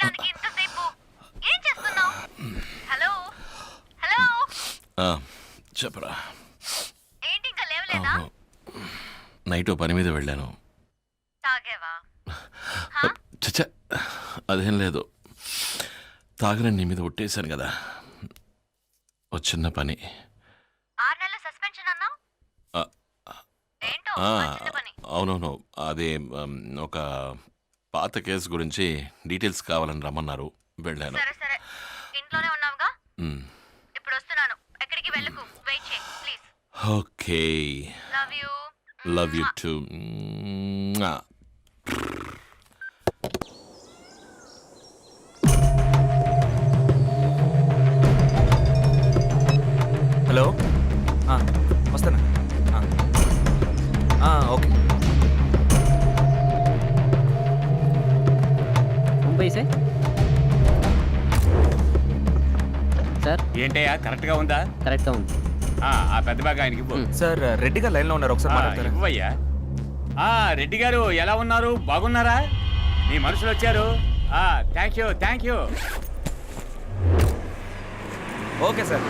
మాట్లాడడానికి ఇంతసేపు ఏం చేస్తున్నావు? హలో హలో చెప్పరా. ఏంటి ఇంకా లేవలేదా? నైట్ పని మీద వెళ్ళాను. తాగేవా? చచ్చా, అదేం లేదు. తాగనని నీ మీద ఒట్టేశాను కదా, ఓ చిన్న పని. 6 నెలల సస్పెన్షన్ అన్నావు? ఏంటో చిన్న పని? అవునవును, అదే ఒక పాత కేసు గురించి డీటెయిల్స్ కావాలని రమ్మన్నారు, వెళ్ళాను. సరే సరే, ఇంట్లోనే ఉన్నావుగా? ఇప్పుడు వస్తున్నాను, ఎక్కడికి వెళ్ళకు, వెయిట్ చేయి please. Okay, love you. Love you two. Hello, వస్తానా? ఓకే. ముంబై సార్. ఏంటయ్యా, కరెక్ట్గా ఉందా? కరెక్ట్గా ఉంది. ఆ పెద్ద బాగా ఆయనకి ఇవ్వు. సార్, రెడ్డి గారు లైన్లో ఉన్నారు, ఒకసారి మాట్లాడతారా? ఇవ్వయ్యా. రెడ్డి గారు ఎలా ఉన్నారు? బాగున్నారా? మీ మనుషులు వచ్చారు. Thank you. Okay sir.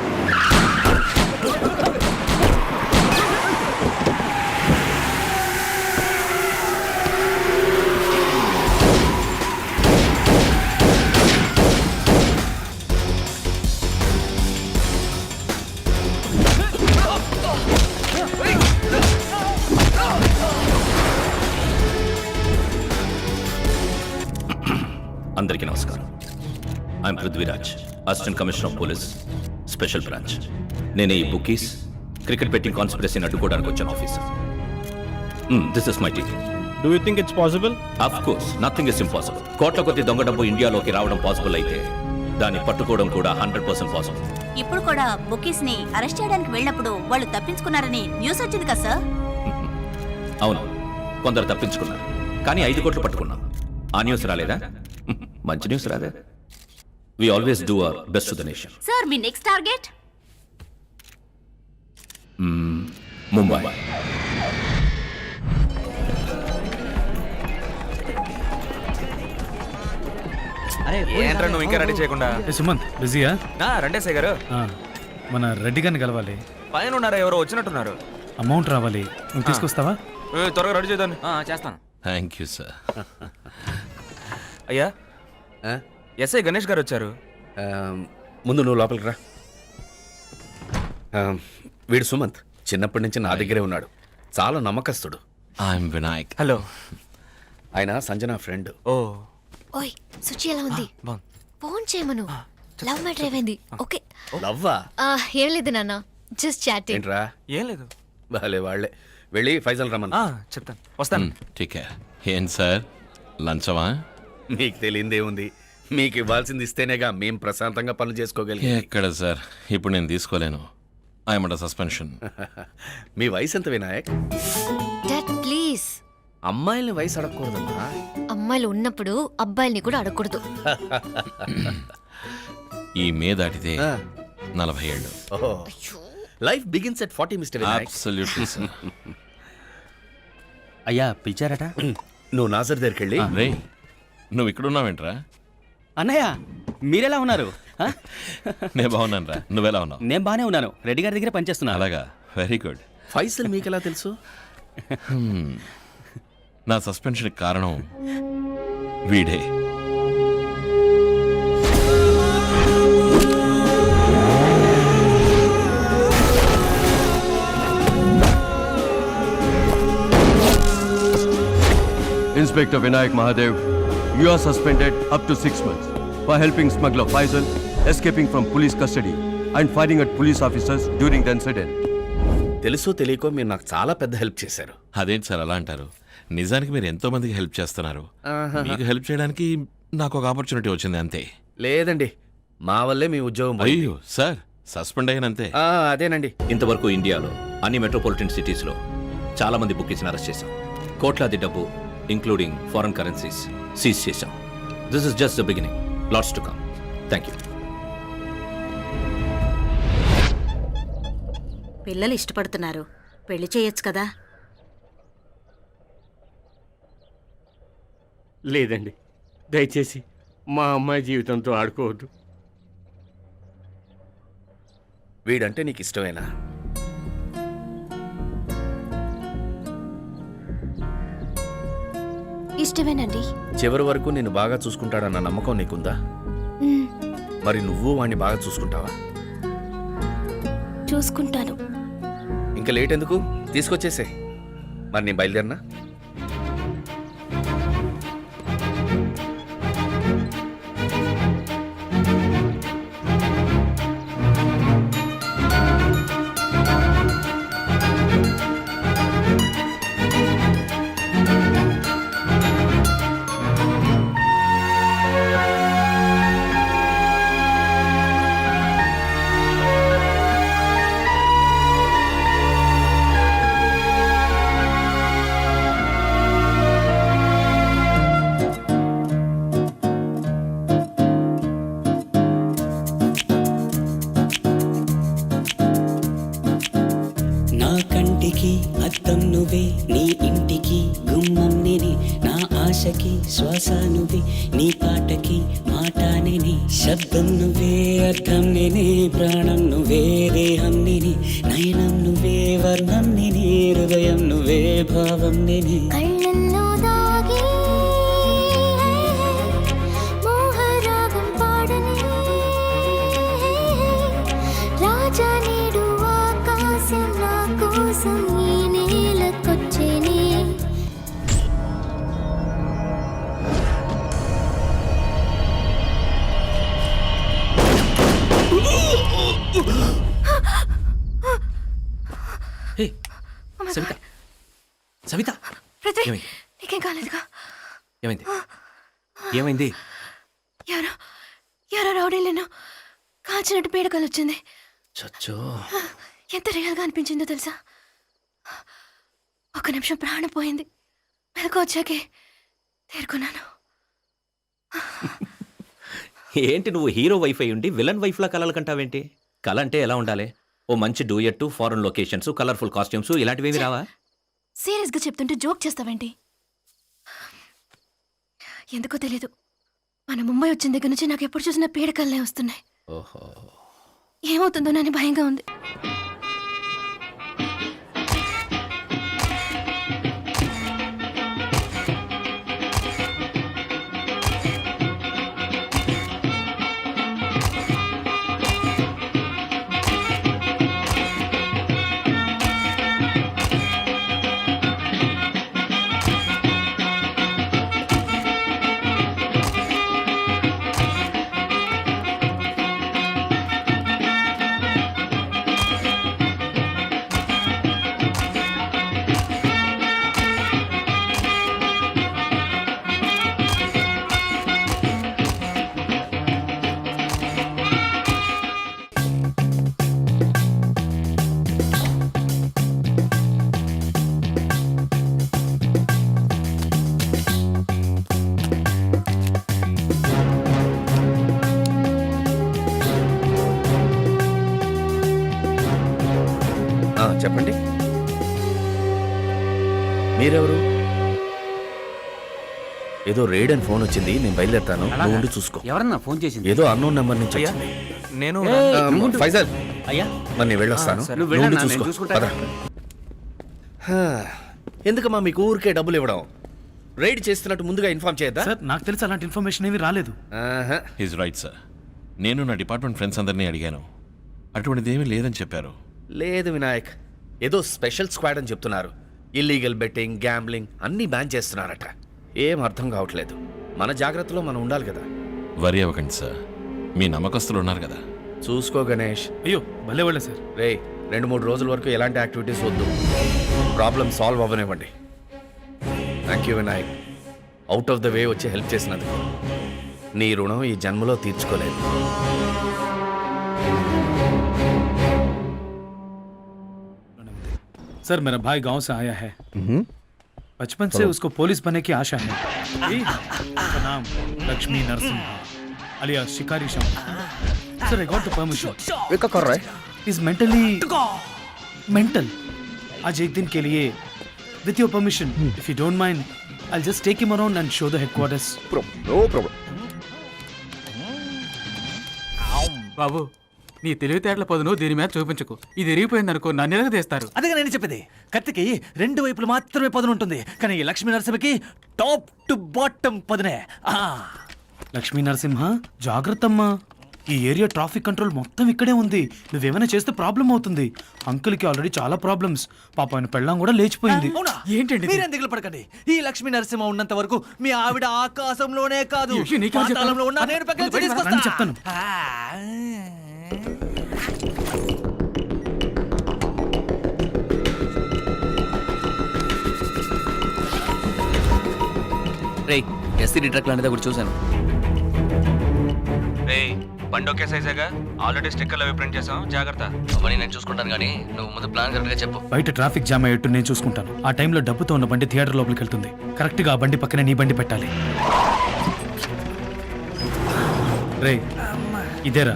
అందరికీ నమస్కారం. I'm Prithviraj, assistant commissioner of police, special branch. నేను ఈ బుకీస్ క్రికెట్ బెట్టింగ్ కాన్స్పిరసీని అడ్డుకోవడానికి వచ్చాను officer. This is my team. Do you think it's possible? Of course, nothing is impossible. కోట్ల కొద్ది దొంగ డబ్బు ఇండియాలోకి రావడం పాసిబుల్ అయితే దాన్ని పట్టుకోవడం కూడా 100% పాసిబుల్. ఇప్పుడు కూడా బుకీస్ ని అరెస్ట్ చేయడానికి వెళ్ళినప్పుడు వాళ్ళు తప్పించుకున్నారని న్యూస్ వచ్చింది కదా సార్? అవును, కొందరు తప్పించుకున్నారు, కానీ 5 కోట్లు పట్టుకున్నాం. ఆ న్యూస్ రాలేదా? మంచి న్యూస్ రాదే. We always do our best to the nation. Sir, మీ నెక్స్ట్ టార్గెట్? ముంబై. ఏంట్రా నువ్వు ఇంకా రెడీ చేయకుండా? సుమంత్ బిజీయా? రండేసే గారు, మన రెడ్డి గారిని కలవాలి. పైన ఉన్నారా? ఎవరో వచ్చినట్టున్నారు. అమౌంట్ రావాలి, నువ్వు తీసుకొస్తావా? త్వరగా రెడీ చేద్దాం. చేస్తాను. Thank you sir. అయ్యా, ఎస్ఐ గణేష్ గారు వచ్చారు. ముందు నువ్వు లోపలికి రా. వీడు సుమంత్, చిన్నప్పటి నుంచి నా దగ్గరే ఉన్నాడు, చాలా నమ్మకస్తుడు. ఐఎమ్ వినాయక్. హలో. ఆయన సంజన ఫ్రెండ్. ఓ, ఓయ్, సుచి ఎలా ఉంది? బాగుంది. ఫోన్ చేయమను. లవ్ మ్యాటర్ ఏమైంది? ఓకే. లవ్వా? ఏం లేదు నాన్న, జస్ట్ చాటింగ్. ఏంట్రా? ఏం లేదు. బాలే వాళ్ళే. వెళ్ళి ఫైజల్ రమ్మన్. చెప్తాను, వస్తాను. ఠీక్ హై. ఏం సార్, లంచమా? మీకు తెలియదేముంది, మీకు ఇవ్వాల్సింది ఇస్తేనేగా మేం ప్రశాంతంగా పనులు చేసుకోగలిగాం. ఎక్కడ సార్, ఇప్పుడు నేను తీసుకోలేను. I'm under suspension. మీ వయసు ఎంత వినాయక్? Dad please. అమ్మాయిల్ని వయసు అడగకూడదమ్మా. అమ్మాయిలు ఉన్నప్పుడు అబ్బాయిల్ని కూడా అడగకూడదు. ఈ మే దాటితే 40 ఏళ్ళు. Life begins at 40 mister Vinayak. Absolutely sir. అయ్యా పిలిచారట? నువ్వు నాజర్ దగ్గరికి వెళ్ళి, రేయ్, నువ్వు ఇక్కడున్నావేంట్రా? అన్నయ్య మీరెలా ఉన్నారు? నేను బాగున్నాను రా, నువ్వెలా ఉన్నావు? నేను బానే ఉన్నాను, రెడ్డి గారి దగ్గర పనిచేస్తున్నా. అలాగా, వెరీ గుడ్. ఫైసల్ మీకెలా తెలుసు? నా సస్పెన్షన్ కారణం వీడే. Inspector Vinayak Mahadev, you are suspended up to 6 months for helping smuggler Faisal escaping from police custody and firing at police officers during the incident. తెలుసో తెలియకో మీరు నాకు చాలా పెద్ద హెల్ప్ చేశారు. అదేంటి సార్ అలా అంటారు? నిజానికి మీరు ఎంతో మందికి హెల్ప్ చేస్తున్నారు. మీకు హెల్ప్ చేయడానికి నాకు ఒక ఆపర్చునిటీ వచ్చింది అంతే. లేదండి, మా వల్లే మీ ఉద్యోగం పోయింది. అయ్యో సార్, సస్పెండ్ అయినంతే. అదేనండి. ఇంతవరకు ఇండియాలో అన్ని మెట్రోపాలిటన్ సిటీస్లో చాలా మంది బుకీస్ని అరెస్ట్ చేశాం. కోట్లాది డబ్బు ఇంక్లూడింగ్ ఫారెన్ కరెన్సీస్ సీజ్ చేశాం. This is just the beginning, LADS to come. Thank you. పిల్లలు ఇష్టపడుతున్నారు, పెళ్లి చేయొచ్చు కదా? లేదండి, దయచేసి మా అమ్మాయి జీవితంతో ఆడుకోవద్దు. వీడంటే నీకు ఇష్టమేనా? ఇష్టమేనండి. చివరి వరకు నిన్ను బాగా చూసుకుంటాడన్న నమ్మకం నీకుందా? మరి నువ్వు వాణ్ణి బాగా చూసుకుంటావా? చూసుకుంటాను. ఇంకా లేట్ ఎందుకు? తీసుకొచ్చేసే. మరి నేను బయలుదేరినా? నా కంటికి అద్దం నువ్వే, నీ ఇంటికి గుమ్మం నేనే, నా ఆశకి శ్వాస నువ్వే, నీ పాటకి మాట నేనే, శబ్దం నువ్వే అర్థం నేనే, ప్రాణం నువ్వే దేహం నేనే, నయనం నువ్వే వర్ణం నేనే, హృదయం నువ్వే భావం నేనే. కళ్ళల్లో దాగి మోహరాగం పాడని రాజా నేడు ఆకాశం నా కోసం ఈ నేలకొచ్చేనే. సవిత, సవిత, పృథ్వీ, ఏమైంది? నీకేం కాలేదుగా? ఏమైంది? ఏమైంది? ఎవరో ఎవరో రౌడీలను కాల్చినట్టు పీడకలు వచ్చింది. చచ్చో, ఎంత రియల్గా అనిపించిందో తెలుసా? ఒక నిమిషం ప్రాణం పోయింది. మెలకు వచ్చాకే తేరుకున్నాను. ఏంటి నువ్వు హీరో వైఫ్ అయి ఉండి విలన్ వైఫ్లా కలలు కంటావేంటి? కళ అంటే ఎలా ఉండాలి? ఓ మంచి duet, foreign locations, colourful costumes ఇలాంటివేమి రావా? సీరియస్గా చెప్తుంటే జోక్ చేస్తావేంటి? ఎందుకో తెలీదు, మన ముంబై వచ్చిన దగ్గర నుంచి నాకు ఎప్పుడు చూసినా పీడకల్లే వస్తున్నాయి. ఓహో, ఏమవుతుందోనని భయంగా ఉంది. చెప్పండి, మీరెవరు? ఏదో రేడ్ అని ఫోన్ వచ్చింది, నేను బయలుదేరుతాను, నువ్వు ఉండి చూసుకో. ఎవరన్నా ఫోన్ చేసింది? ఏదో అన్నోన్ నెంబర్ నుంచి అయ్యా వచ్చింది. నేను ఫైజల్, అయ్యా, మరి నేను వెళ్ళొస్తాను, సరే. నువ్వు ఉండి చూసుకో. పద. ఎందుకమ్మా మీకు ఊరికే డబ్బులు ఇవ్వడం? రైడ్ చేస్తున్నట్టు ముందుగా ఇన్ఫార్మ్ చేయొద్దా? సార్ నాకు తెలిసి అలాంటి ఇన్ఫర్మేషన్ ఏమీ రాలేదు. ఆహా. His right sir. నేను నా డిపార్ట్మెంట్ ఫ్రెండ్స్ అందరినీ అడిగాను, అటువంటిది ఏమీ లేదని చెప్పారు. లేదు వినాయక్, ఏదో స్పెషల్ స్క్వాడ్ అని చెప్తున్నారు. ఇల్లీగల్ బెట్టింగ్, గ్యాంబ్లింగ్ అన్నీ బ్యాన్ చేస్తున్నారట. ఏం అర్థం కావట్లేదు. మన జాగ్రత్తలో మనం ఉండాలి కదా. వరి అవ్వకండి సార్, మీ నమ్మకస్తులు ఉన్నారు కదా. చూసుకో గణేష్. అయ్యో భలే వాళ్ళే సార్. రే, 2-3 రోజుల వరకు ఎలాంటి యాక్టివిటీస్ వద్దు. ప్రాబ్లం సాల్వ్ అవ్వనివ్వండి. Thank you Vinayak, out of the way వచ్చి హెల్ప్ చేసినందుకు. నీ రుణం ఈ జన్మలో తీర్చుకోలేదు. सर मेरा भाई गांव से आया है. बचपन से उसको पुलिस बनने की आशा है. उसका नाम लक्ष्मी नरसिम्हा alias शिकारी Shyam. Sir, I got the permission. क्या कर रहा है? He's mentally mental. आज एक दिन के लिए, with your permission, if you don't mind, I'll just take him around and show the headquarters. No problem. బాబు నీ తెలివితేటల పదును దీని మీద చూపించకు ఇది ఇరిగిపోయింది అనుకో నన్ను ఎరగదీస్తారు. అదే నేను చెప్పేది, కత్తికి రెండు వైపులు మాత్రమే పదును ఉంటుంది, కానీ ఈ లక్ష్మీ నరసింహకి టాప్ టు బాటమ్ పదునే. లక్ష్మీ నరసింహ జాగ్రత్తమ్మా, ఈ ఏరియా ట్రాఫిక్ కంట్రోల్ మొత్తం ఇక్కడే ఉంది. నువ్వేమైనా చేస్తే ప్రాబ్లం అవుతుంది. అంకుల్కి ఆల్రెడీ చాలా ప్రాబ్లమ్స్. పాప ఆయన పెళ్ళాం కూడా లేచిపోయింది. అవునా? ఏంటండి ఇది? మీరేం దిగులు పడకండి. ఈ లక్ష్మీ నరసింహ ఉన్నంత వరకు మీ ఆవిడ ఆకాశంలోనే కాదు ఈ విషయం నీకెవరు చెప్పారు? పాతాళంలో ఉన్నా నేను పక్కన బయటికి రా, తీసుకొస్తా. రండి చెప్తాను. రేయ్ ఎస్సీ ట్రక్ లాంటిది ఒకటి చూశాను. రేయ్ బండి ఒకే సైజేగా, ఆల్రెడీ స్టిక్కర్లు అవి ప్రింట్ చేసాం, జాగ్రత్త. అవన్నీ నేను చూసుకుంటాను కానీ నువ్వు ముందు ప్లాన్ కరెక్ట్గా చెప్పు. బయట ట్రాఫిక్ జామ్ అయ్యేట్టు నేను చూసుకుంటాను. ఆ టైంలో డబ్బుతో ఉన్న బండి థియేటర్ లోపలికి వెళ్తుంది. కరెక్ట్ గా ఆ బండి పక్కనే నీ బండి పెట్టాలి. రే ఇదేరా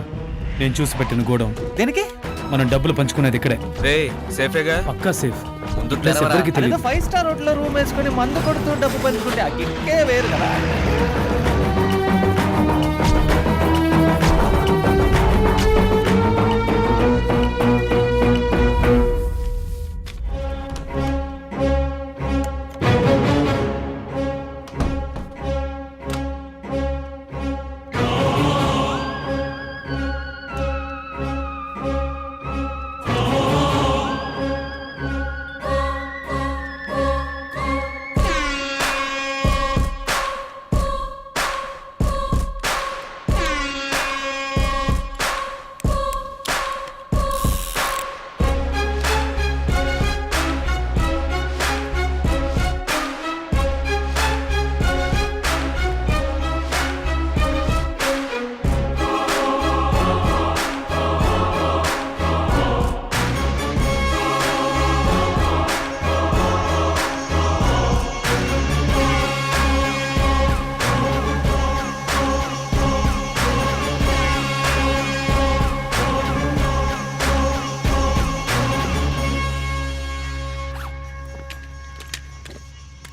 నేను చూసి పెట్టిన గోడౌన్. దేనికి? మనం డబ్బులు పంచుకునేది ఇక్కడే. రేయ్ సేఫేగా? పక్కా సేఫ్. ముందు ప్లస్ ఎవరికి తెలియదు. 5 స్టార్ హోటల్లో రూమ్ వేసుకొని మందు కొడుతూ డబ్బు పంచుకుంటే ఆ కిక్కే వేరు కదా.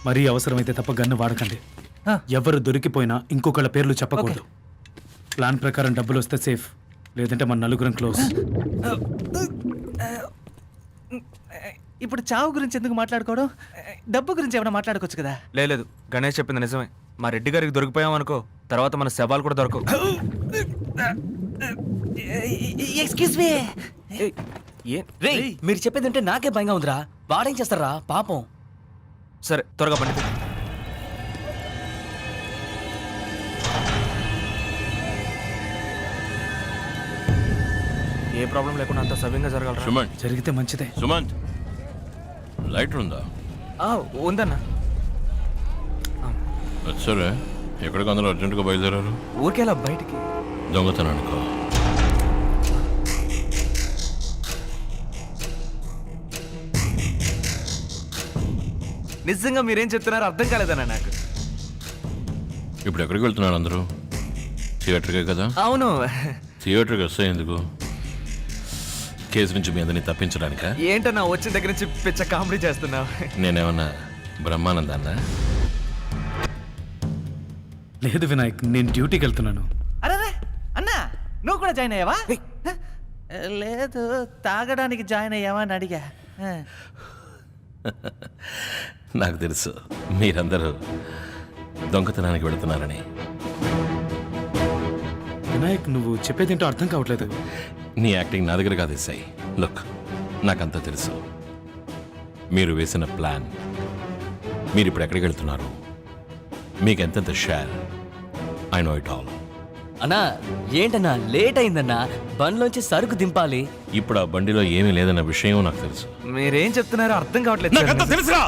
మరీ అవసరమైతే తప్ప గన్ను వాడకండి. ఎవరు దొరికిపోయినా ఇంకొకళ్ళ పేర్లు చెప్పకూడదు. ప్లాన్ ప్రకారం డబ్బులు వస్తే సేఫ్, లేదంటే మన నలుగురం క్లోజ్. ఇప్పుడు చావు గురించి ఎందుకు మాట్లాడుకోవడం? డబ్బు గురించి ఏమైనా మాట్లాడుకోవచ్చు కదా. లేదు గణేష్ చెప్పింది నిజమే. మా రెడ్డి గారికి దొరికిపోయాం అనుకో, తర్వాత మన శవాలు కూడా దొరకవు. Excuse me. రే మీరు చెప్పేది అంటే నాకే భయంగా ఉందిరా. వాడేం చేస్తారా పాపం. సరే త్వరగా బండి తీ. ఏ ప్రాబ్లం లేకుండా అంత సవ్యంగా జరగలరా? సుమంత్, జరిగితే మంచిదే. సుమంత్ లైటర్ ఉందా? ఉందన్నా. సరే ఎక్కడికి అందరూ అర్జెంటుగా బయలుదేరారు? ఊరికేలా బయటికి. దొంగతనానికో? నిజంగా మీరేం చెప్తున్నారో అర్థం కాలేదన్నా నాకు. ఇప్పుడు ఎక్కడికి వెళ్తున్నారు అందరూ? థియేటర్కే కదా? అవును. థియేటర్కి వస్తే ఎందుకు? కేసు నుంచి మీ అందరినీ తప్పించడానికా? ఏంటన్నా వచ్చిన దగ్గర నుంచి పిచ్చ కామెడీ చేస్తున్నావు? నేనేమన్నా బ్రహ్మానందాన్నా? లేదు వినాయక్, నేను డ్యూటీకి వెళ్తున్నాను. అరే అన్నా నువ్వు కూడా జాయిన్ అయ్యావా? లేదు తాగడానికి జాయిన్ అయ్యావా అని అడిగా. నాకు తెలుసు మీరందరూ దొంగతనానికి వెళుతున్నారని. వినాయక్ నువ్వు చెప్పేదేంటో అర్థం కావట్లేదు. నీ యాక్టింగ్ నా దగ్గర కాదు ఎస్ఐ. లుక్, నాకంతా తెలుసు. మీరు వేసిన ప్లాన్, మీరు ఇప్పుడు ఎక్కడికి వెళ్తున్నారు, మీకు ఎంతెంత share, I know it all. అన్నా ఏంటన్నా లేట్ అయిందన్నా, బండిలోంచి సరుకు దింపాలి. ఇప్పుడు ఆ బండిలో ఏమీ లేదన్న విషయం నాకు తెలుసు. మీరేం చెప్తున్నారో అర్థం కావట్లేదు. నాకంతా తెలుసురా.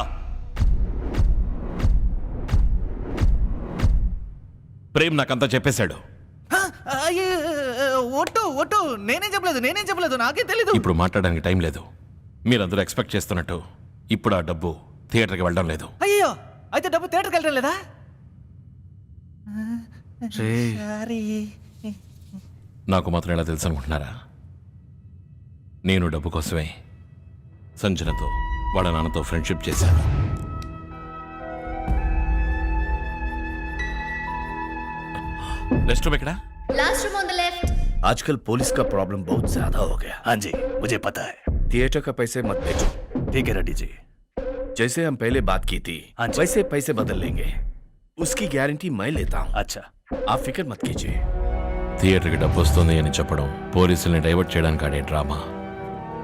ప్రేమ్ నాకంతా చెప్పేశాడు. ఒట్టు నేనేం చెప్పలేదు నాకే తెలీదు. ఇప్పుడు మాట్లాడడానికి టైం లేదు. మీరందరూ ఎక్స్పెక్ట్ చేస్తున్నట్టు ఇప్పుడు ఆ డబ్బు థియేటర్కి వెళ్ళడం లేదు. అయ్యో అయితే డబ్బు థియేటర్కి వెళ్ళడం లేదా? నాకు మాత్రం ఎలా తెలుసు అనుకుంటున్నారా? నేను డబ్బు కోసమే సంజనతో వాళ్ళ నాన్నతో ఫ్రెండ్షిప్ చేశాను. రెస్ట్ రూమ్ ఎక్కడా? Last room on the left. आजकल पुलिस का प्रॉब्लम बहुत ज्यादा हो गया। हाँ जी, मुझे पता है। थिएटर का पैसे मत भेजो। ठीक है रेड्डी जी। जैसे हम पहले बात की थी हाँ जी। वैसे पैसे बदल लेंगे, उसकी गारंटी मैं लेता हूँ। अच्छा, आप फिक्र मत कीजिए। థియేటర్కి డబ్బు వస్తుంది అని చెప్పడం, పోలీసుల్ని డైవర్ట్ చేయడానికి ఆడే డ్రామా.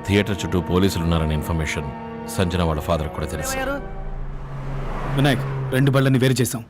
థియేటర్ చుట్టూ పోలీసులు ఉన్నారనే ఇన్ఫర్మేషన్ సంజన వాళ్ళ ఫాదర్ కూడా తెలుసు. వినాయక్, 2 బళ్ళని వేరు చేసాం.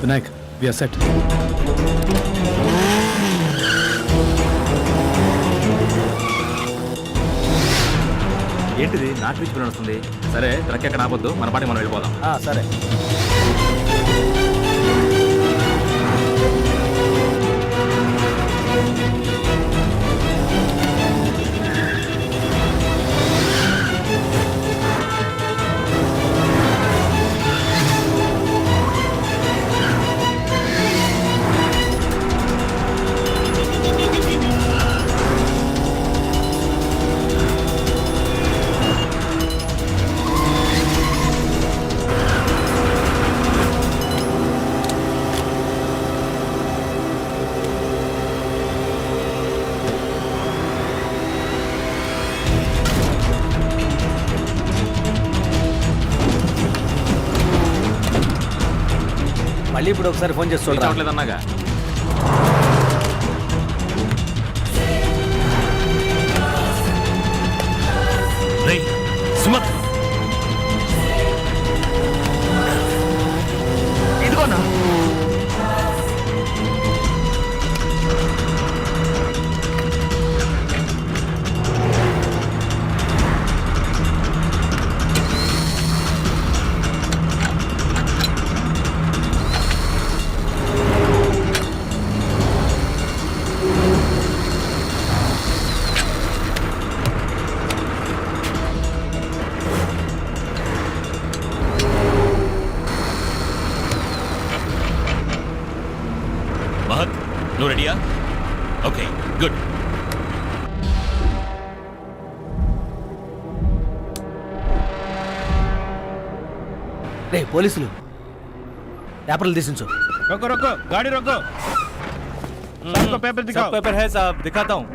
Vinayak, we are set. ఏంటిది నాట్ బీచ్ వస్తుంది? సరే, ట్రక్ ఎక్కడ ఆపొద్దు, మన పాటి మనం వెళ్ళిపోదాం. సరే. మళ్ళీ ఇప్పుడు ఒకసారి ఫోన్ చేసి చూడలేదు అన్నాగా. సుమత్, ఇదిగోనా? మహత్, నువ్వు రెడీయా? Okay, good. రే పోలీసులు, పేపర్లు తీసించు. రొక్కో రొక్కో, గాడి రొక్కో. सबको पेपर दिखाओ. पेपर है साहब, दिखाता हूँ.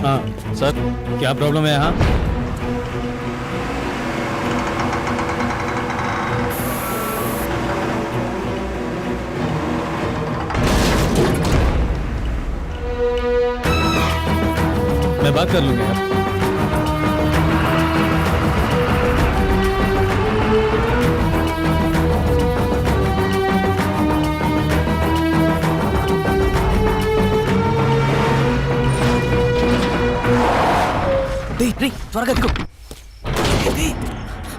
हाँ सर, क्या प्रॉब्लम है यहाँ? मैं बात कर लूंगा यार. రే త్వరగా దిగు.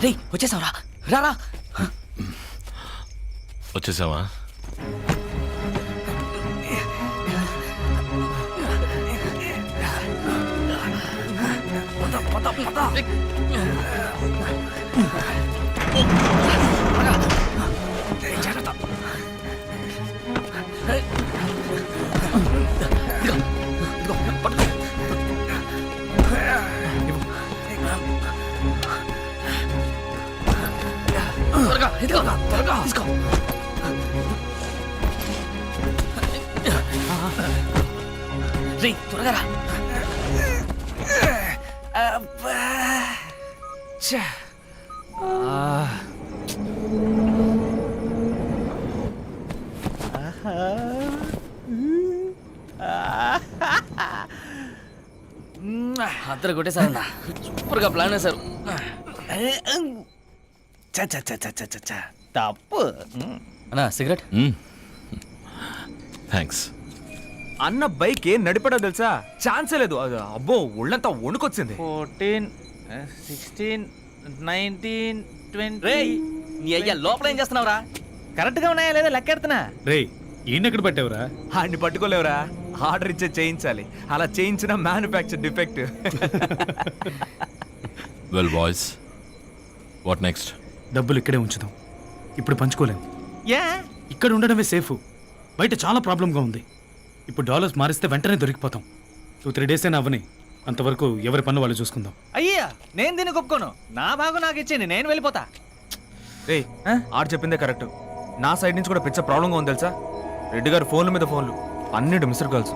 రే వచ్చేసావరా? రారా. వచ్చేసావా? రే త్వరగా రా. అందరు కొట్టేశారన్నా, సూపర్గా ప్లాన్ వేశారు. తప్పు. అన్నా సిగరెట్? థ్యాంక్స్. అన్న బైక్ ఏం నడిపడా తెలుసా? ఛాన్సే లేదు. అబ్బో ఒళ్ళంతా వణుకొచ్చింది. 14, 16, 19, 20. రే నీ అయ్యా లోపల ఏం చేస్తున్నావురా? కరెక్ట్ గా ఉన్నాయా లేదా లెక్కెడుతున్నా. రే ఈయనెక్కడ పెట్టావురా? ఆడిని పట్టుకోలేవురా, ఆర్డర్ ఇచ్చే చేయించాలి. అలా చేయించిన manufacture defect. Well boys, what next? డబ్బులు ఇక్కడే ఉంచుదాం, ఇప్పుడు పంచుకోలేం. యా ఇక్కడ ఉండడమే సేఫ్. బయట చాలా ప్రాబ్లంగా ఉంది. ఇప్పుడు డాలర్స్ మారిస్తే వెంటనే దొరికిపోతాం. 2-3 డేస్ అయినా అవని, అంతవరకు ఎవరి పన్ను వాళ్ళు చూసుకుందాం. అయ్యా నేను దీన్ని ఒప్పుకోను. నా భాగం నాకు ఇచ్చేయండి, నేను వెళ్ళిపోతా. రే ఆడు చెప్పిందే కరెక్ట్. నా సైడ్ నుంచి కూడా పిచ్చ ప్రాబ్లంగా ఉంది తెలుసా? రెడ్డి గారు ఫోన్ల మీద ఫోన్లు, అన్నిటి మిస్డ్ కాల్స్.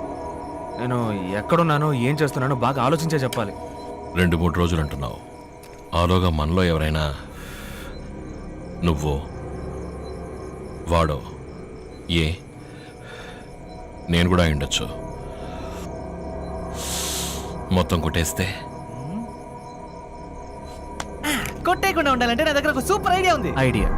నేను ఎక్కడున్నానో ఏం చేస్తున్నానో బాగా ఆలోచించే చెప్పాలి. 2-3 రోజులు అంటున్నావు. ఆలోగా మనలో ఎవరైనా నువ్వో వాడో ఏ నేను కూడా ఉండొచ్చు. మొత్తం కొట్టేస్తే కొట్టేయకుండా ఉండాలంటే నా దగ్గర ఒక సూపర్ ఐడియా ఉంది. ఐడియా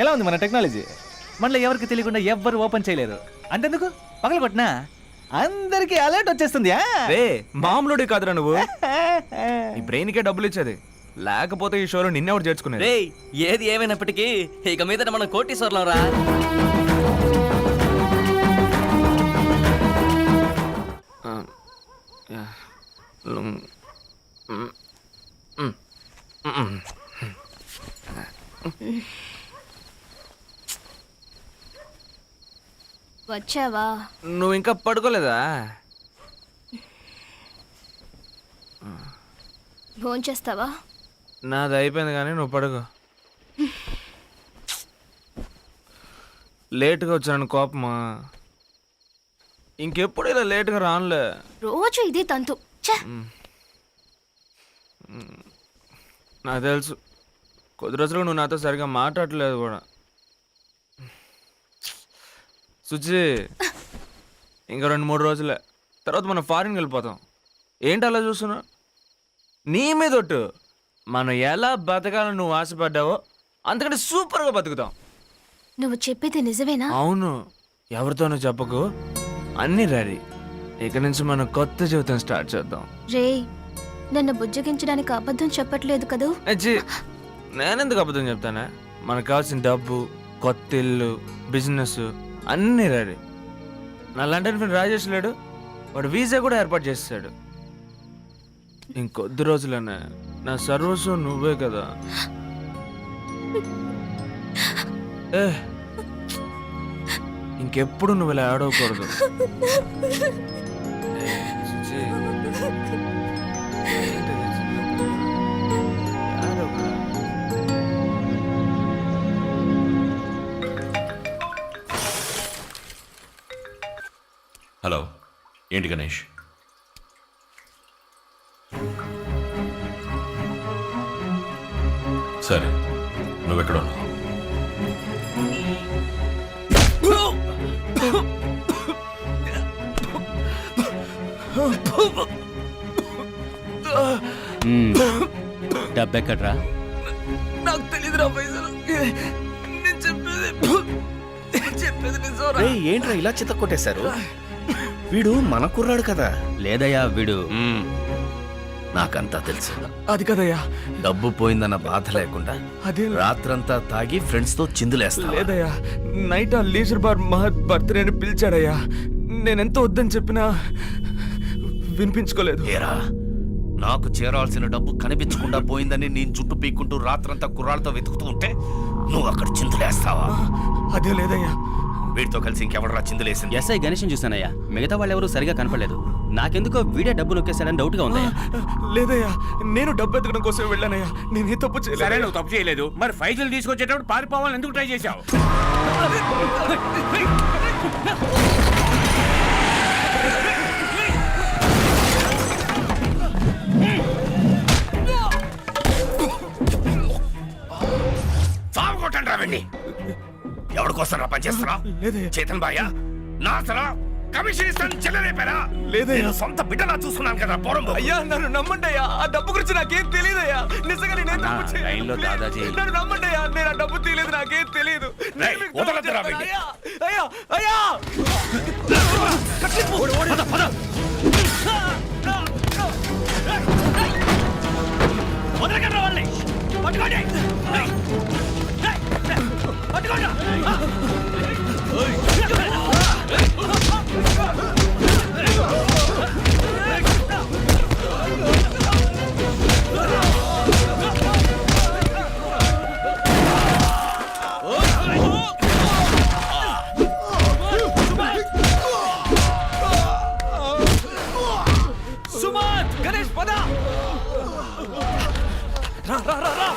ఎలా ఉంది మన టెక్నాలజీ? మనలో ఎవరికి తెలియకుండా ఎవ్వరు ఓపెన్ చేయలేరు. అంతెందుకు పగల కొట్టినా అందరికి అలర్ట్ వచ్చేస్తుంది. రే మామూలుడి కాదురా నువ్వు. నీ బ్రెయిన్కే డబ్బులు ఇచ్చేది, లేకపోతే ఈ షోలో నిన్నెవరు చేర్చుకునేది. రే ఏది ఏమైనప్పటికీ ఇక మీద మనం కోటీశ్వర్లం రా. వచ్చావా? నువ్వు ఇంకా పడుకోలేదా? భోంచేస్తావా? నాది అయిపోయింది కానీ నువ్వు పడుకో. లేట్గా వచ్చాను కోపమా? ఇంకెప్పుడు ఇలా లేట్గా రానులే. రోజు ఇదే తంతు. ఛే! నాకు తెలుసు, కొద్ది రోజులు నువ్వు నాతో సరిగా మాట్లాడలేదు కూడా. సుచి ఇంకా 2-3 రోజులే, తర్వాత మనం ఫారిన్కి వెళ్ళిపోతాం. ఏంటి అలా చూస్తున్నావు? నీ మీద ఒట్టు, మనం ఎలా బతకాలని నువ్వు ఆశపడ్డావో అంతకంటే సూపర్గా బతుకుతాం. నువ్వు చెప్పేది నిజమేనా? అవును, ఎవరితోనూ చెప్పకు, అన్నీ రెడీ. ఇక నుంచి మనం కొత్త జీవితం స్టార్ట్ చేద్దాం. రే నన్ను బుజ్జగించడానికి అబద్ధం చెప్పట్లేదు కదూ? అజ్జి, నేనెందుకు అబద్ధం చెప్తానా? మనకు కావాల్సిన డబ్బు, కొత్త ఇల్లు, బిజినెస్ అన్నీ రెడీ. నా లండన్ ఫ్రెండ్ రాజేష్ లేడు, వాడు వీసా కూడా ఏర్పాటు చేస్తాడు. ఇంకొద్ది రోజులనే నా సర్వస్వం నువ్వే కదా. ఏ ఇంకెప్పుడు నువ్వు ఇలా ఆడవకూడదు. సుచి, ఏంటిది చిన్నది? ఆడవకు. హలో, ఏంటి గణేష్? సరే, నువ్వెక్కడ ఉన్నావు? డబ్బెక్కడ్రా? నాకు తెలీదురా పైసలు. నేను చెప్పేది నిజంరా. ఏంట్రా ఇలా చిత్త కొట్టేశారు? వీడు మన కుర్రాడు కదా. లేదయ్యా వీడు నాకంతా తెలుసు. అది కదయ్యా. డబ్బు పోయిందన్న బాధ లేకుండా అదే రాత్రంతా తాగి ఫ్రెండ్స్ తో చిందులేస్తా. లేదయ్యా, నైట్ ఆ లీజర్ బార్ మహత్ బర్త్డే అని పిలిచాడయ్యా. నేనెంత వద్దని చెప్పినా వినిపించుకోలేదు. ఏరా, నాకు చేరాల్సిన డబ్బు కనిపించకుండా పోయిందని నేను చుట్టూ పీక్కుంటూ రాత్రంతా కుర్రాళ్ళతో వెతుకుతూ ఉంటే నువ్వు అక్కడ చిందులేస్తావా? అదే లేదయ్యా. వీడితో కలిసి ఇంకెవడరా చిందులేసింది? ఎస్ఐ గణేష్ని చూసానయ్యా, మిగతా వాళ్ళు ఎవరు సరిగా కనపడలేదు. నాకెందుకో వీడే డబ్బు నొక్కేశాడని డౌట్ గా ఉందయ్యా. లేదయ్యా, నేను డబ్బు ఎత్తడం కోసం వెళ్ళానయ్యా. నేనే తప్పు సరే చేయలేదు. నువ్వు తప్పు చేయలేదు, మరి ఫైజులు తీసుకొచ్చేటప్పుడు పారిపోవాలని ఎందుకు ట్రై చేశావు? సాగు కొట్టండి రావండి. ఎవరికోసం రా పనిచేస్తున్నా? చేతన్ బాయ్యా, నా అసలు కమిషన్ ఇస్తాను చెల్లరేపారా? లేదయ్యా. నేను సొంత బిడ్డలా చూస్తున్నాను కదా పోరం. అయ్యా, నన్ను నమ్మండి అయ్యా. ఆ డబ్బు గురించి నాకేం తెలియదయ్యా. నిజంగా నేనేం తప్పు చేయలేదు. లైన్లో దాదాజీ. నన్ను నమ్మండి అయ్యా. నేను ఆ డబ్బు తీయలేదు, నాకేం తెలియదు. రేయ్, వదలొద్దురా వీడిని. అయ్యా, అయ్యా, అయ్యా. సుమంత్, గణేష్ పద. రా రా రా రా.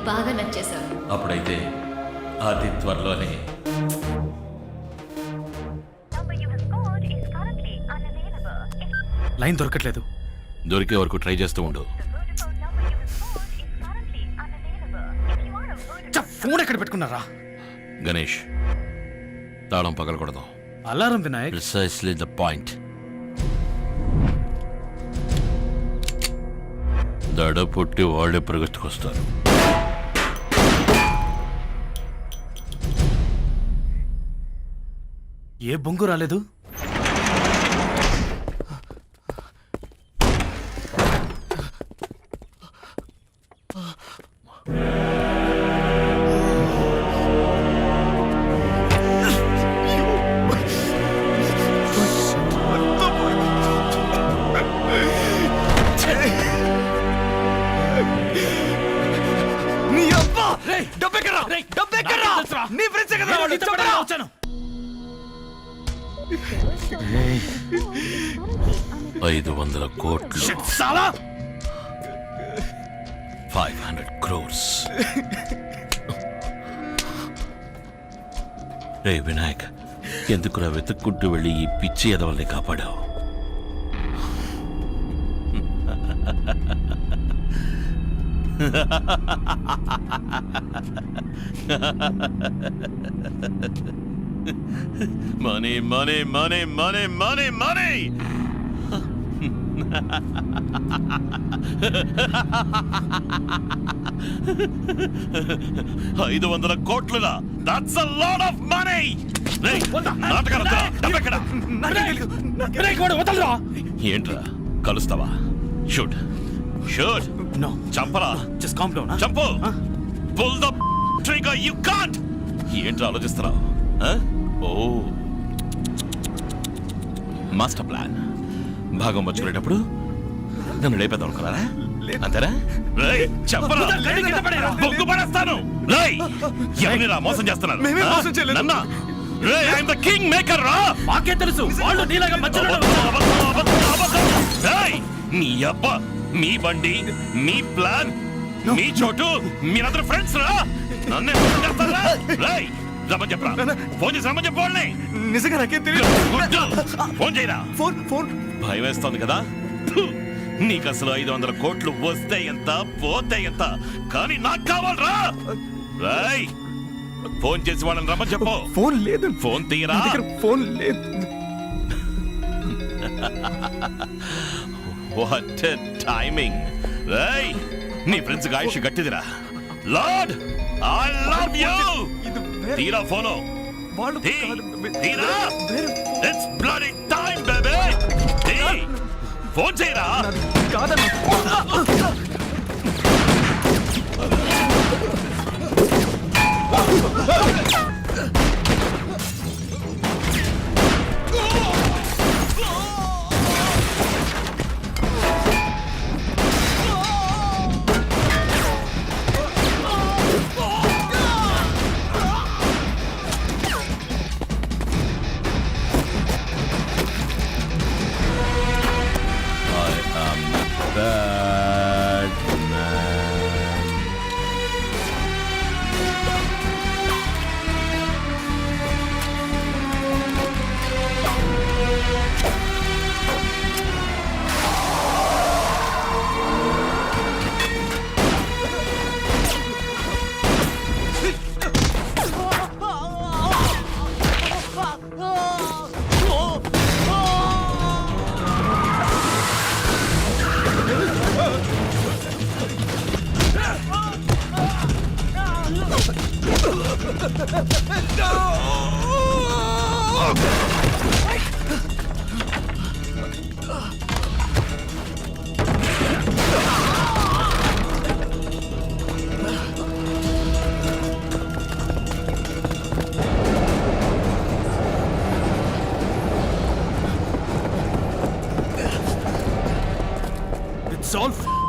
బాగా నచ్చేశావు. అప్పుడైతే అతి త్వరలోనే లైన్ దొరకట్లేదు. దొరికే వరకు ట్రై చేస్తూ ఉండు. ఫోన్ ఎక్కడ పెట్టుకున్నారా? గణేష్, తాళం పగలకూడదు. Alarm Vinayak. Precisely the point. దడ పుట్టి వాళ్ళే పరిగెత్తుకొస్తారు. ఏ బొంగు రాలేదు. నీ ఫ్రెండ్స్ కదా వాళ్ళు. వచ్చాను. 500 కోట్లు. 500 crores. రే వినాయక్, ఎందుకురా వెతుక్కుంటూ వెళ్ళి ఈ పిచ్చి ఎదవల్ని కాపాడావు? Money, money, money, money, money, money! 500 కోట్లులా? That's a lot of money! రేయ్, నాటకాలొద్దురా, డబ్బెక్కడ? ఏంట్రా కలుస్తావా? Shoot shoot. No. చంపరా. Just calm down. చంపు. Pull the trigger, you can't! ఏంట్రా ఆలోచిస్తున్నావు? ఓ మాస్టర్ ప్లాన్. భాగం వచ్చుకునేటప్పుడు నన్ను లేపేద్దాం అనుకున్నారా? అంతేనా? రేయ్, చెప్పరా, బొగ్గు పడేస్తాను. రేయ్, ఎవరినిరా మోసం చేస్తున్నారు? నన్నా? రేయ్, ఐఎమ్ ద కింగ్ మేకర్ రా. మాకే తెలుసు, వాళ్ళు నీలాగా మధ్యలో రేయ్, నీ అబ్బ, మీ బండి, మీ ప్లాన్, మీ చోటు, మీరందరూ ఫ్రెండ్స్ రా. నన్నే మోసం చేస్తారా? రేయ్, రమ్మని చెప్పరా. ఫోన్ చేసి రమ్మని చెప్పండి. నిజంగా నాకేం తెలియదు. ఫోన్ చేయరా. ఫోన్ భయం వేస్తోంది కదా? నీకు అసలు 500 కోట్లు వస్తే ఎంత, పోతే ఎంత, కానీ నాకు కావాలరా. రేయ్, ఫోన్ చేసి వాళ్ళని రమ్మని చెప్పు. ఫోన్ లేదు. ఫోన్ తీయరా. ఫోన్ లేదు. What timing. రేయ్, నీ ఫ్రెండ్స్ కి ఆయుష్ గట్టిదిరా. Lord, I love you. తీరా ఫోను. తీరా. It's bloody time baby. Phone చేయరా. కాదన్నా.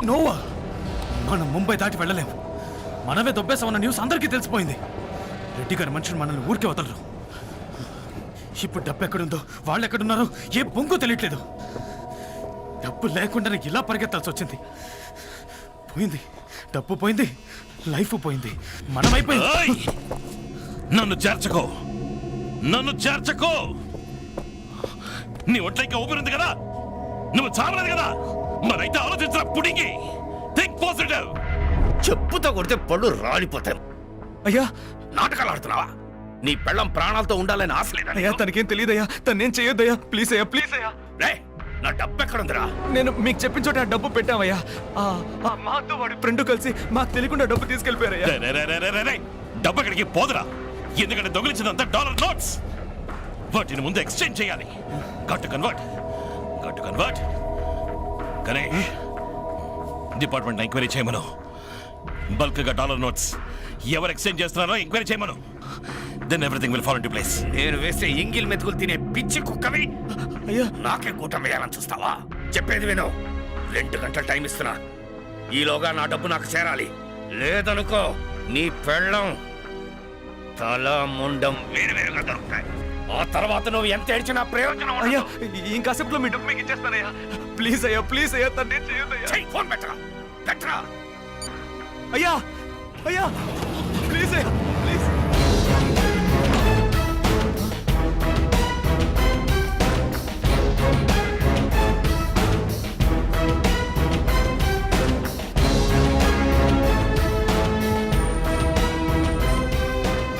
నోవా, మనం ముంబై దాటి వెళ్ళలేము. మనమే దొబ్బేసామన్న న్యూస్ అందరికీ తెలిసిపోయింది. రెడ్డి గారి మనుషులు మనల్ని ఊరికే వదలరు. ఇప్పుడు డబ్బు ఎక్కడుందో, వాళ్ళు ఎక్కడున్నారో ఏ బొంగు తెలియట్లేదు. డబ్బు లేకుండానే ఇలా పరిగెత్తాల్సి వచ్చింది. పోయింది, డబ్బు పోయింది, లైఫ్ పోయింది, మనమైపోయింది. నన్ను చేర్చకో, నన్ను చేర్చకో. నీ ఒంట్లోకి ఊపిరింది కదా, నువ్వు చావలేదు కదా, మరైతే ఆలోచించిన పుడింగి. Think positive. చెప్పుతో కొడితే పళ్ళు రాలిపోతాయి. అయ్యా, నాటకాలు ఆడుతున్నావా? నీ పెళ్ళం ప్రాణాలతో ఉండాలని ఆశ లేదా? అయ్యా, తనకేం తెలియదయ్యా, తనేం చేయొద్దయ్యా. ప్లీజ్ అయ్యా, ప్లీజ్ అయ్యా. నా డబ్బు ఎక్కడుందిరా? నేను మీకు చెప్పిన చోట ఆ డబ్బు పెట్టామయ్యా. మాతో వాడి ఫ్రెండ్ కలిసి మాకు తెలియకుండా డబ్బు తీసుకెళ్ళిపోయారయ్యా. డబ్బు ఎక్కడికి పోదురా, ఎందుకంటే దొంగిలించినంత డాలర్ నోట్స్. వాటిని ముందు ఎక్స్చేంజ్ చేయాలి. Get convert. Ganesh, department enquiry చేయమను. బల్క్ గా డాలర్ నోట్స్ ఎవరు ఎక్స్చేంజ్ చేస్తున్నారో ఎంక్వైరీ చేయమను. Then everything will fall into place. నేను వేసే ఎంగిల్ మెతుకులు తినే పిచ్చి కుక్కవి అయ్యా, నాకే కూటం వేయాలని చూస్తావా? చెప్పేది విను. 2 గంటల టైం ఇస్తున్నా. ఈలోగా నా డబ్బు నాకు చేరాలి. లేదనుకో, నీ పెళ్ళం తల ముండం వేరువేరుగా దొరుకుతాయి. ఆ తర్వాత నువ్వు ఎంత ఏడ్చినా ప్రయోజనం అయ్యా. ఇంకాసేపులో మీ డబ్బు మీకు ఇచ్చేస్తానయ్యా. ప్లీజ్ అయ్యా, ప్లీజ్ అయ్యా, తన్నే చేయొద్దయ్యా. ఫోన్ పెట్టరా. అయ్యా అయ్యా ప్లీజ్ అయ్యా ప్లీజ్.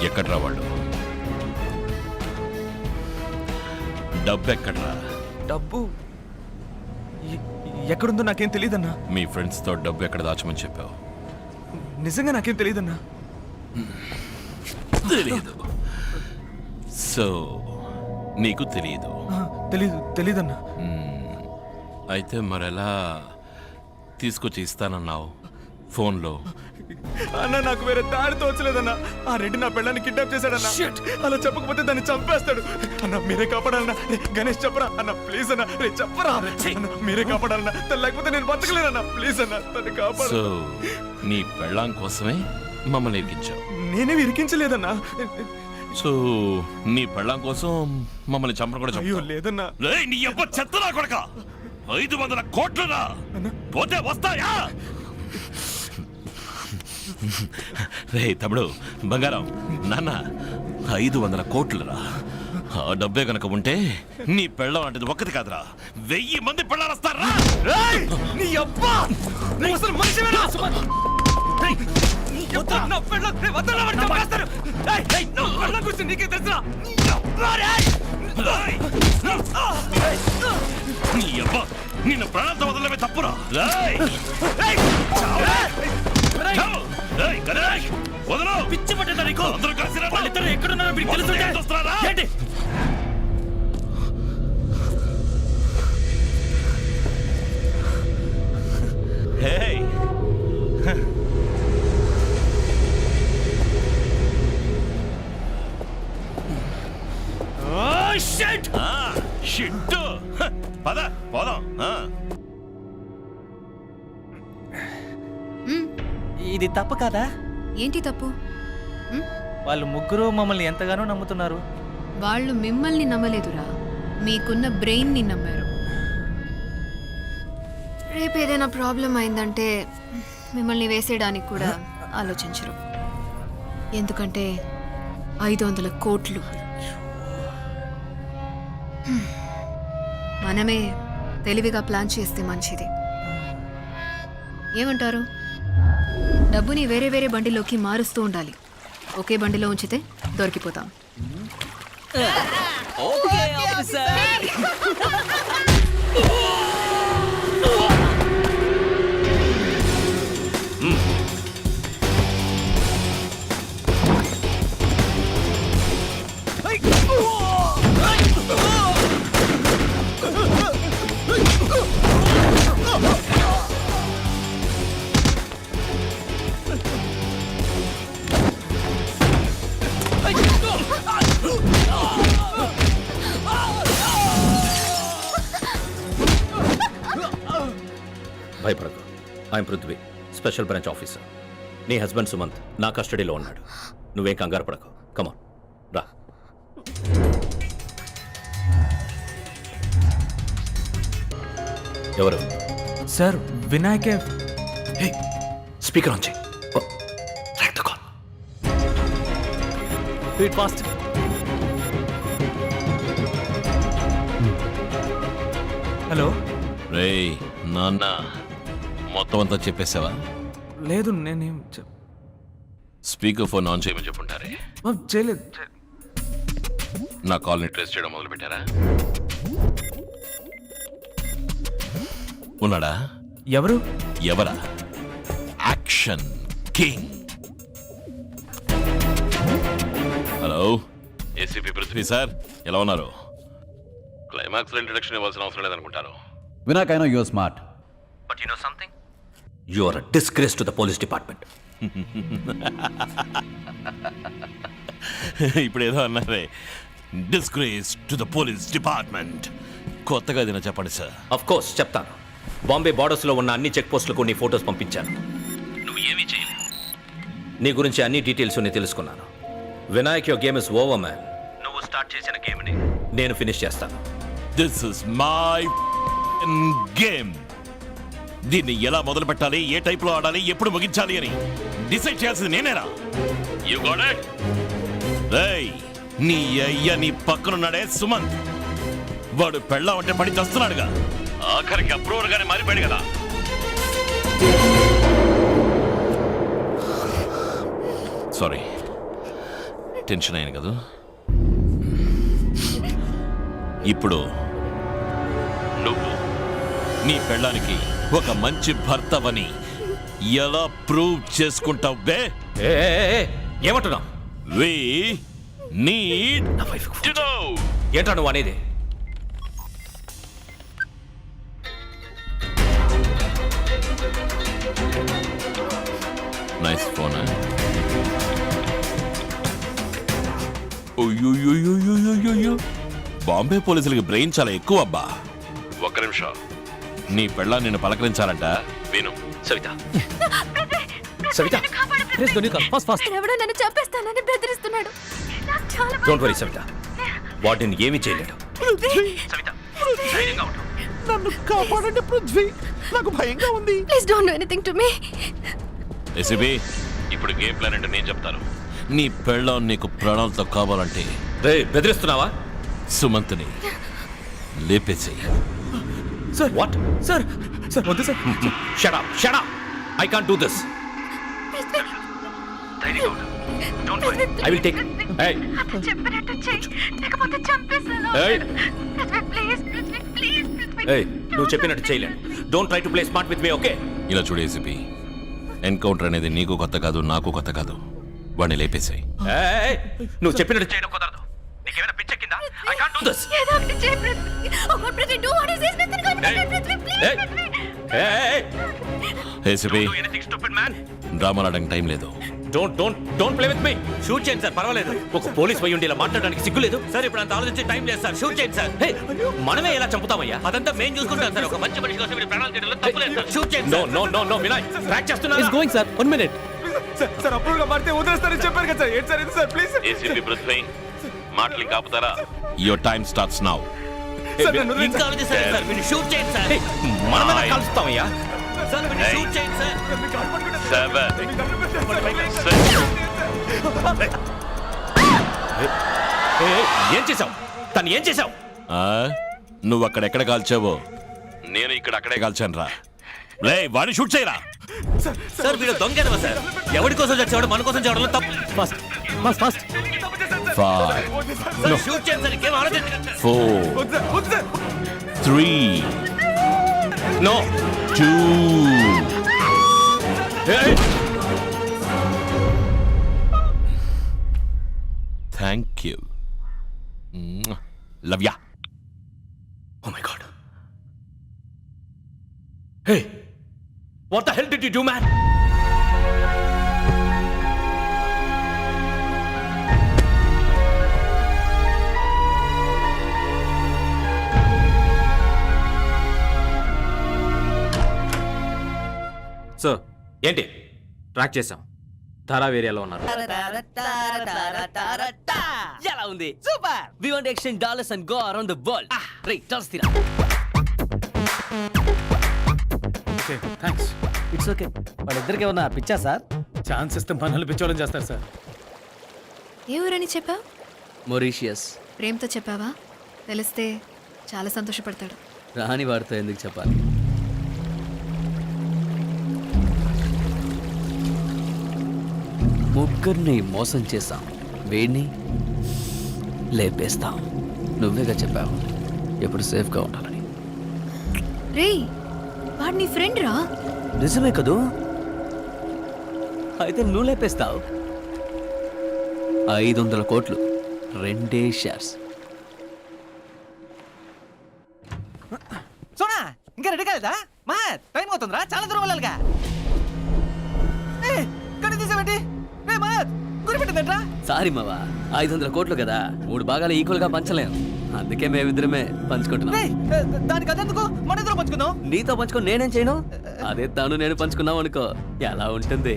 ఎక్కడ్రా వాళ్ళు? డబ్బు ఎక్కడ్రా? డబ్బు ఎక్కడుందో నాకేం తెలియదన్నా. మీ ఫ్రెండ్స్తో డబ్బు ఎక్కడ దాచమని చెప్పావు? నిజంగా నాకేం తెలియదన్నా. తెలీదు. సో నీకు తెలియదు? తెలీదన్నా. అయితే మరెలా తీసుకొచ్చి ఇస్తానన్నావు ఫోన్లో? అన్న నాకు వేరే దారి తోచలేదన్నా. ఆ రెడ్డి నా పెళ్ళాన్ని కిడ్నాప్ చేశాడన్నా. అలా చెప్పకపోతే దాన్ని చంపేస్తాడు అన్న. మీరే కాపాడాలన్నా. గణేష్ చెప్పరా అన్న, ప్లీజ్ అన్న. చెప్పరా అన్న, మీరే కాపాడాలన్నా. లేకపోతే నేను బతకలేనన్నా. ప్లీజ్ అన్న, తను కాపాడు. సో నీ పెళ్ళాం కోసమే మమ్మల్ని ఇరికించావు? నేనేమి ఇరికించలేదన్నా. సో నీ పెళ్ళాం కోసం మమ్మల్ని చంపడం కూడా అయ్యో చెప్తావా? లేదన్నా. నీ అబ్బ చెత్తనా కొడక! 500 కోట్లురా పోతే వస్తాయా? రే తమ్ముడు బంగారం, నాన్న 500 కోట్లురా. ఆ డబ్బే కనుక ఉంటే నీ పెళ్ళం అంటే ఒక్కటి కాదురా, 1000 మంది పెళ్ళాలు వస్తారా? నీ అబ్బా నువ్వు అసలు మనిషివేనా? నా పెళ్ళం వదలవాడు చంపేస్తాడు. నా పెళ్ళం గురించి నీకే తెలుసురా? నీ అబ్బా నిన్ను ప్రాణాలతో వదలమే తప్పురా. పిచ్చి పట్టిందా నీకు? వాళ్ళిద్దరు ఎక్కడున్నారో మీకు తెలుసుంటే ఏంటి? పద పోదాం. ఇది తప్పు కదా? ఏంటి తప్పు? వాళ్ళు ముగ్గురు మమ్మల్ని ఎంతగానో నమ్ముతున్నారు. వాళ్ళు మిమ్మల్ని నమ్మలేదురా, మీకున్న బ్రెయిన్ని నమ్మారు. రేపు ఏదైనా ప్రాబ్లం అయిందంటే మిమ్మల్ని వేసేయడానికి కూడా ఆలోచించరు. ఎందుకంటే 500 కోట్లు. మనమే తెలివిగా ప్లాన్ చేస్తే మంచిది. ఏమంటారు? డబ్బుని వేరే వేరే బండిలోకి మారుస్తూ ఉండాలి. ఒకే బండిలో ఉంచితే దొరికిపోతాం. భయపడకు. I'm Prithvi, special branch officer. నీ హస్బెండ్ సుమంత్ నా కస్టడీలో ఉన్నాడు. నువ్వేం కంగారు పడకు. కమాన్ రా. ఎవరు? సార్ వినాయకే. స్పీకర్ ఆన్ చేయి. Speed fast. హలో. రేయ్ నాన్న, మొత్తం అంతా చెప్పేసావా? లేదు నేనేం స్పీకర్ ఫోన్ ఆన్ చేయమని చెప్పుంటారే. చేయలేదు. నా కాల్ని ట్రేస్ చేయడం మొదలు పెట్టారా? ఉన్నాడా? ఎవరు? ఎవరా? Action king. Hello, ACP Prithvi sir, ఎలా ఉన్నారు? క్లైమాక్స్ లో ఇంట్రడక్షన్ ఇవ్వాల్సిన అవసరం లేదనుకుంటాను. Vinayak, I know you are smart. But you know something? You are a disgrace to the police department. ఇప్పుడు ఏదో అన్నారే, disgrace to the police department. కొత్తగా ఏదైనా చెప్పండి సార్. ఆఫ్ కోర్స్ చెప్తాను. బాంబే బార్డర్స్ లో ఉన్న అన్ని చెక్ పోస్టులకు నీ ఫొటోస్ పంపించాను. నువ్వు ఏమీ చేయలేదు. నీ గురించి అన్ని డీటెయిల్స్ నేను తెలుసుకున్నాను. Vinayak, your game is over man. నువ్వు స్టార్ట్ చేసిన గేమ్ ని నేను ఫినిష్ చేస్తాను. This is my game. దీన్ని ఎలా మొదలు పెట్టాలి, ఏ టైప్ లో ఆడాలి, ఎప్పుడు ముగించాలి అని డిసైడ్ చేయాల్సింది నేనేరా. You got it? రేయ్, నీ అయ్య నీ పక్కనున్నాడే సుమంత్, వాడు పెళ్ళాం అంటే పడి చస్తున్నాడుగా. ఆఖరికి అప్రూవర్ గానే మారిపోయాడు కదా. సారీ, టెన్షన్ అయ్యాను కదా. ఇప్పుడు నువ్వు నీ పెళ్ళానికి ఒక మంచి భర్తవని ఎలా ప్రూవ్ చేసుకుంటావు బే? ఏమంటున్నా? We need to know. ఏంటా నువ్వు అనేది? Nice phone. అయ్యో, బాంబే పోలీసులకి బ్రెయిన్ చాలా ఎక్కువ అబ్బా. ఒక్క నిమిషం, నీ పెళ్ళ నిన్ను పలకరించాలంట. విను. సవిత, సవిత, ఎవడో నన్ను చంపేస్తానని బెదిరిస్తున్నాడు. నాకు చాలా డోంట్ వరీ సవిత, వాటిని ఏమీ చేయలేడు. సవిత, ధైర్యంగా ఉండు. నన్ను కాపాడండి పృథ్వీ, నాకు భయంగా ఉంది. Please don't do anything to me. ACB, ఇప్పుడు గేమ్ ప్లాన్ అంటే నేను చెప్తాను. నీ పెళ్ళం నీకు ప్రాణాలతో కావాలంటే రే, బెదిరిస్తున్నావా? సుమంత్ని లేపేసేయి. Sir what? సార్ సార్ వద్దు sir. Shut up, shut up. I can't do this. ధైర్యంగా ఉండు. Don't worry, I will take. ఏయ్, చెప్పినట్టు చెయ్యి, లేకపోతే చంపేస్తాను. ఏయ్, ప్లీజ్ ప్లీజ్. ఏయ్, నువ్వు చెప్పినట్టు చేయలేను. Don't try to play smart with me, okay? ఇలా చూడు ఏసీపీ, ఎన్కౌంటర్ అనేది నీకు కొత్త కాదు, నాకు కొత్త కాదు. వాడిని లేపేసాయి. ఏయ్, నువ్వు చెప్పినట్టు చేయడం కుదరదు. నీకేమైనా పిచ్చెక్కిందా? I can't do this. ఏదో ఒకటి చేయి Prithvi. Oh god Prithvi, do what is this? Prithvi please. ఏయ్, ACP, do anything stupid man. డ్రామాలాడడానికి టైం లేదు. Don't play with me. Shoot చేయండి సార్, పర్వాలేదు. ఒక పోలీస్ పోయి ఉండి ఇలా మాట్లాడడానికి సిగ్గులేదు సార్. ఇప్పుడు అంత ఆలోచించే టైం లేదు సార్. షూట్ చేయండి సార్. హే, మనమే ఎలా చంపుతామయ్యా? అదంతా మేము చూసుకుంటాం సార్. ఒక మంచి మనిషి కోసం ప్రాణాలు తీయడంలో తప్పు లేదు సార్. షూట్ చేయండి. నో వినాయ్, ట్రాక్ చేస్తున్నా. It's going sir, 1 minute. Sir approve గా మారితే వదిలేస్తారని చెప్పారు కదా సార్. ఏంటి సార్ ఇది సార్? ప్లీజ్ ఏసీపీ పృథ్వీ, మాటలు కాపుతారా? Your time starts now. ఇంకా ఆలోచిస్తారు సార్. మీరు షూట్ చేయండి సార్. మనమే కలుస్తామయ్యా సార్. మీరు షూట్ చేయండి సార్. 7 ఏం చేసావు? తను ఏం చేసావు? నువ్వు అక్కడెక్కడ కాల్చావో నేను ఇక్కడ అక్కడే కాల్చాను రా. లే, వాడిని షూట్ చేయరా. సార్ మీరు దొంగేదవా సార్? ఎవరి కోసం చచ్చేవాడు మన కోసం చేయడంలో తప్పు. ఫస్ట్ 5 షూట్ చేయండి సార్. ఇంకేం ఆలోచించండి. 4 3 no 2 thank you. Love ya. Oh my god. Hey, what the hell did you do man? Sir ఏంటి? ట్రాక్ చేసాం. ధారా ఏరియాలో ఉన్నారు. ఎలా ఉంది? Super. We want exchange dollars and go around the world. Right, dollars తీరా. Okay, thanks. It's okay. వాళ్ళిద్దరికి ఏమన్నా పిచ్చా సార్? ఛాన్స్ ఇస్తే మనల్ని పిచ్చోళ్ళని చేస్తారు సార్. ఏ ఊరని చెప్పావు? మొరీషియస్. ప్రేమతో చెప్పావా? తెలిస్తే చాలా సంతోషపడతాడు. రాని వాడితో ఎందుకు చెప్పాలి? ముగ్గురిని మోసం చేశాం, వీడిని లేపేస్తాం. నువ్వేగా చెప్పావు ఎప్పుడు సేఫ్గా ఉండాలని. రేయ్, వాడు నీ ఫ్రెండ్ రా. నిజమే కదూ? అయితే నువ్వు లేపేస్తావు. 500 కోట్లు, 2 షేర్స్. సోనా, ఇంకా రెడీ కాలేదా? మా టైం అవుతుందిరా, చాలా దూరం వెళ్ళాలిగా. గడి తీసావేంటి? గురిపెట్టిందంట్రా. సారీ మావా, 500 కోట్లు కదా, 3 భాగాలు ఈక్వల్ గా పంచలేం. అందుకే మేమిద్దరమే పంచుకుంటున్నాం. దానికి అదెందుకు? మన ఇద్దరు పంచుకుందాం. నీతో పంచుకొని నేనేం చేయను? అదే తాను నేను పంచుకున్నాం అనుకో, ఎలా ఉంటుంది?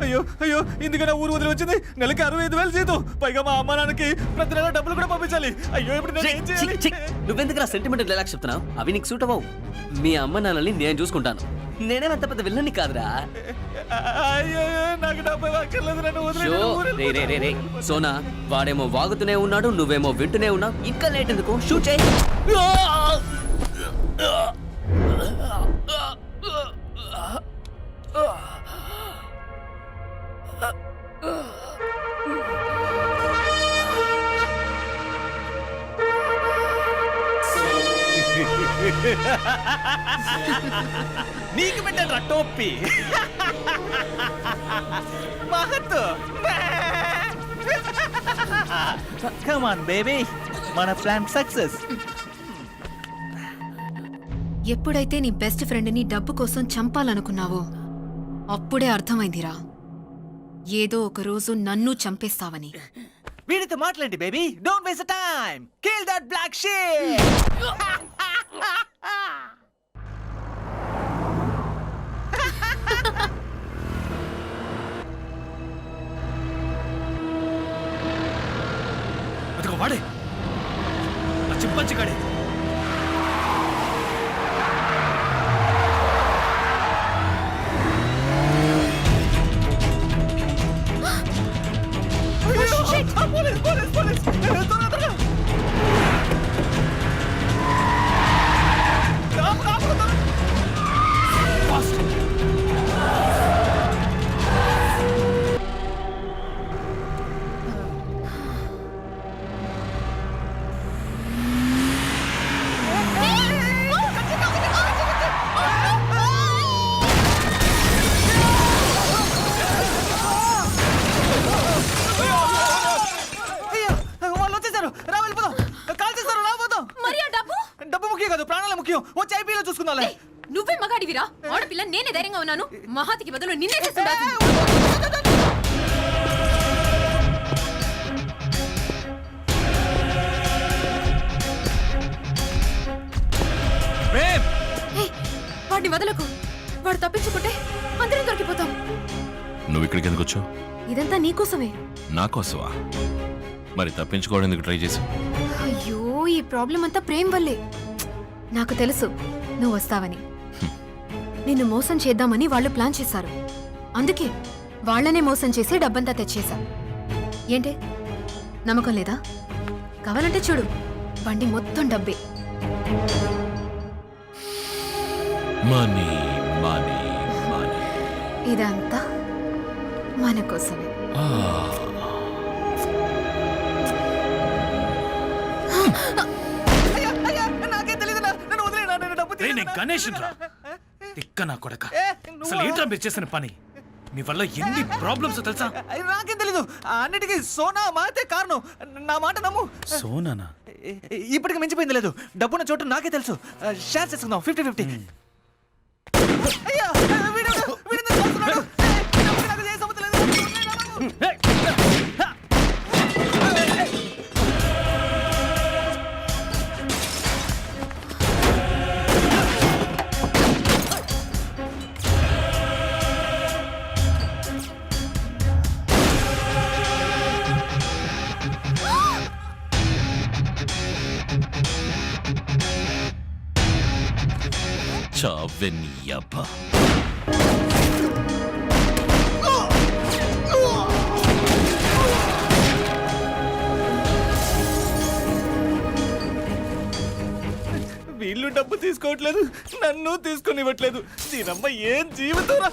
అయ్యో అయ్యో ఇందుకనే ఊరు వదిలి వచ్చింది. నెలకి 65,000 జీతం, పైగా మా అమ్మ నాన్నకి ప్రతి నెల డబ్బులు కూడా పంపించాలి. అయ్యో ఇప్పుడు నేను ఏం చేయాలి? నువ్వెందుకు నా సెంటిమెంటల్ డైలాగ్ చెప్తున్నావు? అవి నీకు సూట్ అవ్వవు. మీ అమ్మ నాన్నల్ని నేను చూసుకుంటాను. నేనేమంత పెద్ద విల్లని కాదురా. అయ్యో నాకు డబ్బు అక్కర్లేదు, నన్ను వదిలేయ్, షో, నన్ను ఊరు రే రే రే రే సోనా, వాడేమో వాగుతూనే ఉన్నాడు, నువ్వేమో వింటూనే ఉన్నావు. ఇంకా లేట్ ఎందుకు? షూట్ చేయి. నీకు పెట్టాను టోపీ మహత్. కమ్ ఆన్ బేబీ, మన ప్లాన్ సక్సెస్. ఎప్పుడైతే నీ బెస్ట్ ఫ్రెండ్ని డబ్బు కోసం చంపాలనుకున్నావో అప్పుడే అర్థమైందిరా, ఏదో ఒక రోజు నన్ను చంపేస్తావని. వీడితో మాట్లాడండి baby, don't waste time. Kill that black sheep. అదిగో వాడే, ఆ చింపంచి గాడే. పోలీస్ పోలీస్ పోలీస్, త్వరగా వాళ్ళు వచ్చేసారు, రా వెళ్ళిపోదాం. కాల్ చేస్తారు, రాబోతాం. మరి ఆ డబ్బు? డబ్బు ముఖ్యం కాదు, ప్రాణాలే ముఖ్యం. వచ్చి ఐపీలో చూసుకుందాం. ఏయ్, నువ్వే మగాడివిరా. ఆడపిల్ల నేనే ధైర్యంగా ఉన్నాను. మహాతికి బదులు నిన్నే చేస్తుందా? వాడిని వదలకు. వాడు తప్పించుకుంటే అందరం దొరికిపోతాం. నువ్వు ఇక్కడికి ఎందుకు వచ్చావు? ఇదంతా నీకోసమే. నా కోసమా? మరి తప్పించుకోవడం ఎందుకు ట్రై చేసావు? అయ్యో, ఈ ప్రాబ్లం అంతా ప్రేమ్ వల్లే. నాకు తెలుసు నువ్వు వస్తావని. నిన్ను మోసం చేద్దామని వాళ్ళు ప్లాన్ చేశారు. అందుకే వాళ్ళనే మోసం చేసి డబ్బంతా తెచ్చేశా. ఏంటే నమ్మకం లేదా? కావాలంటే చూడు, బండి మొత్తం డబ్బే. Money money money. ఇదంతా మన కోసమే. నాకే తెలియదు, నన్ను వదిలేనా, నేను డబ్బు రే, నేను గణేష్ రా. తిక్క నా కొడక. అసలు ఏంట్రా మీరు చేసిన పని? మీ వల్ల ఎన్ని ప్రాబ్లమ్స్ తెలుసా? నాకేం తెలీదు. అన్నిటికీ సోనా మాతే కారణం. నా మాట నమ్ము. సోనానా? ఇప్పటికి మించిపోయింది లేదు. డబ్బున్న చోటు నాకే తెలుసు. షేర్ చేసుకుందాం 50-50. అయ్యా, వీడెందుకు చేస్తున్నాడు? నాకు ఏ సంబంధం లేదు. చావెనియబ్బా. వీళ్ళు డబ్బు తీసుకోవట్లేదు, నన్ను తీసుకొనివ్వట్లేదు. దీనమ్మ ఏం జీవితం రా.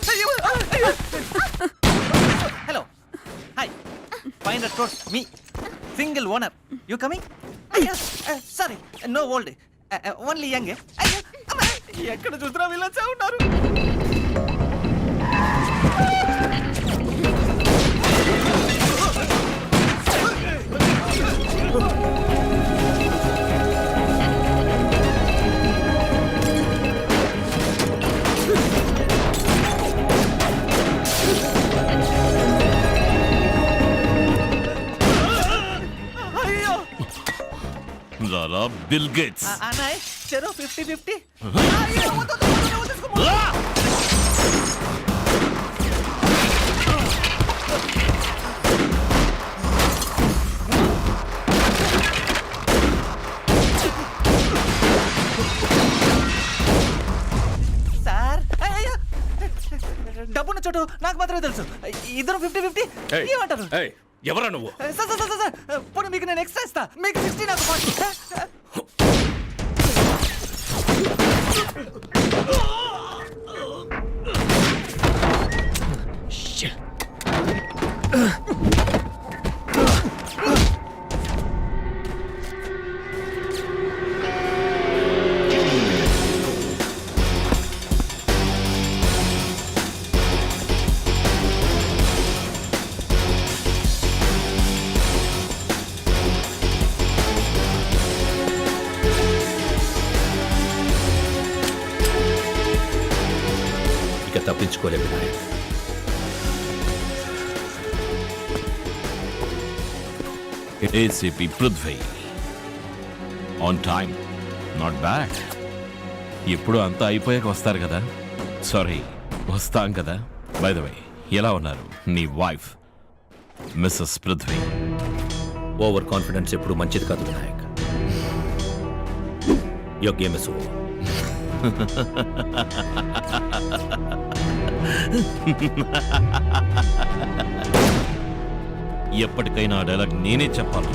Hello, hi. 500 crores మీ single owner. You coming? Sorry, no old, only young. ఎక్కడ చూసినా వీళ్ళొచ్చే ఉన్నారు. లాలా బిల్ గేట్స్. అన్నాయ్ చెరో 50-50. మాత్రమే తెలుసు. ఇద్దరు 50-50 ఏమంటారు? ఎవరా నువ్వు? సార్ సార్ సార్ సార్ పోనీ మీకు నేను ఎక్స్ట్రా ఇస్తా. మీకు 60 నాకు 40. ఇక తప్పించుకోలేవు Vinayak. ACP Prithvi on time, not bad. ఎప్పుడు అంతా అయిపోయాక వస్తారు కదా. సారీ, వస్తాం కదా. బై ద వే, ఎలా ఉన్నారు నీ wife Mrs Prithvi? Over confidence ఎప్పుడు మంచిది కాదు Vinayak. Your game is over. ఎప్పటికైనా ఆ డైలాగ్ నేనే చెప్పాలి.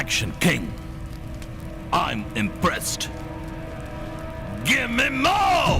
Action King. I'm impressed. Give me more!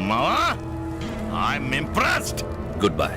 మావా I'm impressed. Good bye.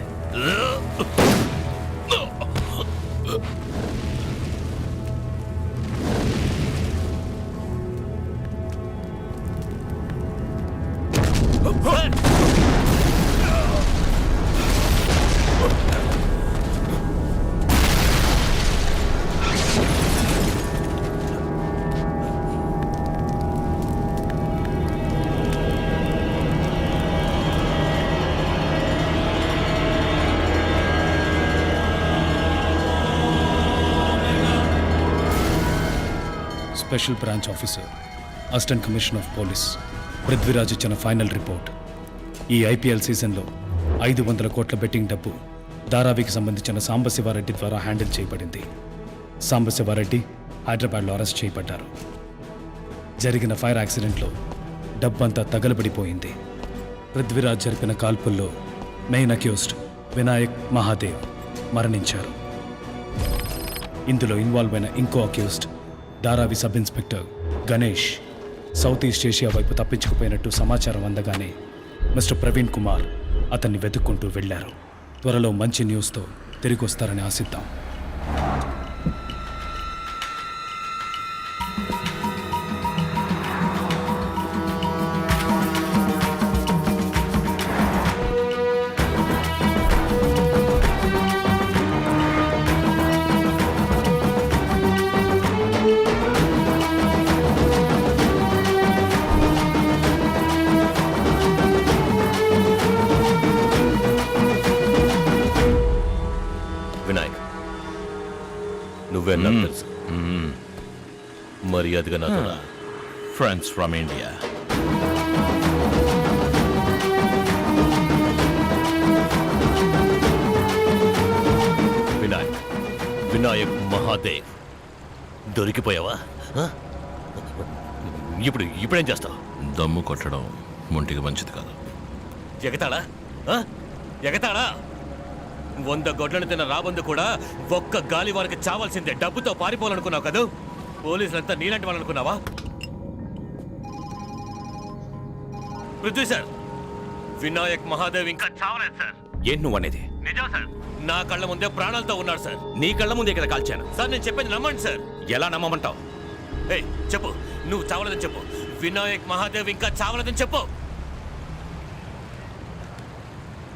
Special branch officer assistant commissioner of police Prithviraj ఇచ్చిన ఫైనల్ రిపోర్ట్. ఈ ఐపీఎల్ సీజన్లో 500 కోట్ల బెట్టింగ్ డబ్బు ధారావికి సంబంధించిన సాంబశివారెడ్డి ద్వారా హ్యాండిల్ చేయబడింది. సాంబశివారెడ్డి హైదరాబాద్లో అరెస్ట్ చేయబడ్డారు. జరిగిన ఫైర్ యాక్సిడెంట్లో డబ్బంతా తగలబడిపోయింది. పృథ్వీరాజ్ జరిపిన కాల్పుల్లో మెయిన్ అక్యూస్డ్ వినాయక్ మహాదేవ్ మరణించారు. ఇందులో ఇన్వాల్వ్ అయిన ఇంకో accused Dharavi sub inspector Ganesh south east Asia వైపు తప్పించుకుపోయినట్టు సమాచారం అందగానే మిస్టర్ ప్రవీణ్ కుమార్ అతన్ని వెతుక్కుంటూ వెళ్లారు. త్వరలో మంచి న్యూస్తో తిరిగి వస్తారని ఆశిద్దాం. వినాయక్, నువ్వే నాకు తెలుసు. మర్యాదగా నాతో రా. Friends from India. Vinayak Mahadev దొరికిపోయావా? ఇప్పుడేం చేస్తావు? దమ్ము కొట్టడం ఒంటికి మంచిది కాదు. ఎగతాడా? ఎగతాడా? 100 గొడ్లను తిన్న రాబందు కూడా ఒక్క గాలి వారికి చావాల్సిందే. డబ్బుతో పారిపోవాలనుకున్నావు కదా? పోలీసులంతా నీలాంటి వాళ్ళు అనుకున్నావా? పృథ్వీ సార్, వినాయక్ మహాదేవ్ ఇంకా చావలేదు సార్. ఏంటి నువ్వు అనేది? నిజం సార్. నా కళ్ళ ముందే ప్రాణాలతో ఉన్నాడు సార్. నీ కళ్ళ ముందే కదా కాల్చాను సార్. నేను చెప్పేది నమ్మండి సార్. ఎలా నమ్మమంటావు? చెప్పు, నువ్వు చావలేదని చెప్పు. వినాయక్ మహాదేవ్ ఇంకా చావలేదని చెప్పు.